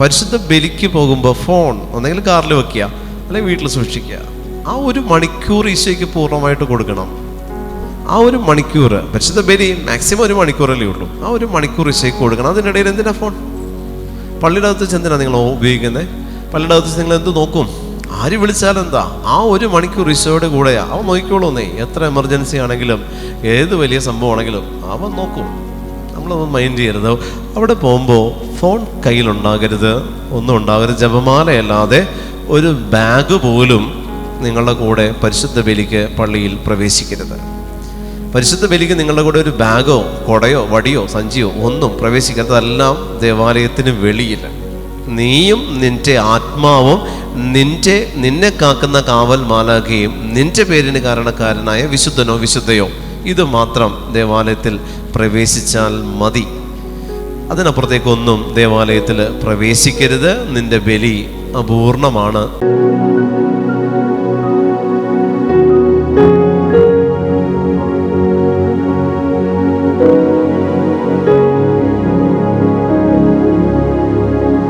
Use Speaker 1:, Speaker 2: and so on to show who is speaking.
Speaker 1: പരിശുദ്ധ ബലിക്ക് പോകുമ്പോൾ ഫോൺ ഒന്നെങ്കിൽ കാറിൽ വെക്കുക, അല്ലെങ്കിൽ വീട്ടിൽ സൂക്ഷിക്കുക. ആ 1 മണിക്കൂർ ഈശോയ്ക്ക് പൂർണ്ണമായിട്ട് കൊടുക്കണം. ആ 1 മണിക്കൂർ, പരിശുദ്ധ ബലി മാക്സിമം 1 മണിക്കൂറല്ലേ ഉള്ളൂ. ആ 1 മണിക്കൂർ ഈശോയ്ക്ക് കൊടുക്കണം. അതിനിടയിൽ എന്തിനാ ഫോൺ? പള്ളിയുടെ അകത്ത് ചെന്തിനാണ് നിങ്ങൾ ഉപയോഗിക്കുന്നത്? പള്ളിയുടെ അകത്ത് നിങ്ങൾ എന്ത് നോക്കും? ആര് വിളിച്ചാലെന്താ? ആ 1 മണിക്കൂർ ഈശോയുടെ കൂടെയാ. അവൻ നോക്കിക്കോളൂന്നേ. എത്ര എമർജൻസി ആണെങ്കിലും ഏത് വലിയ സംഭവമാണെങ്കിലും അവൻ നോക്കും. നമ്മളൊന്നും മൈൻഡ് ചെയ്യരുത്. അവിടെ പോകുമ്പോൾ ഫോൺ കയ്യിലുണ്ടാകരുത്, ഒന്നും ഉണ്ടാകരുത്. ജപമാലയല്ലാതെ ഒരു ബാഗ് പോലും നിങ്ങളുടെ കൂടെ പരിശുദ്ധ ബലിക്ക് പള്ളിയിൽ പ്രവേശിക്കരുത്. പരിശുദ്ധ ബലിക്ക് നിങ്ങളുടെ കൂടെ ഒരു ബാഗോ കൊടയോ വടിയോ സഞ്ചിയോ ഒന്നും പ്രവേശിക്കരുത്. അതെല്ലാം ദേവാലയത്തിന് വെളിയിൽ. നീയും നിന്റെ ആത്മാവും നിന്നെ കാക്കുന്ന കാവൽ മാലാഖയും നിന്റെ പേരിന് കാരണക്കാരനായ വിശുദ്ധനോ വിശുദ്ധയോ ഇത് മാത്രം ദേവാലയത്തിൽ പ്രവേശിച്ചാൽ മതി. അതിനപ്പുറത്തേക്കൊന്നും ദേവാലയത്തിൽ പ്രവേശിക്കരുത്. നിന്റെ ബലി അപൂർണമാണ്.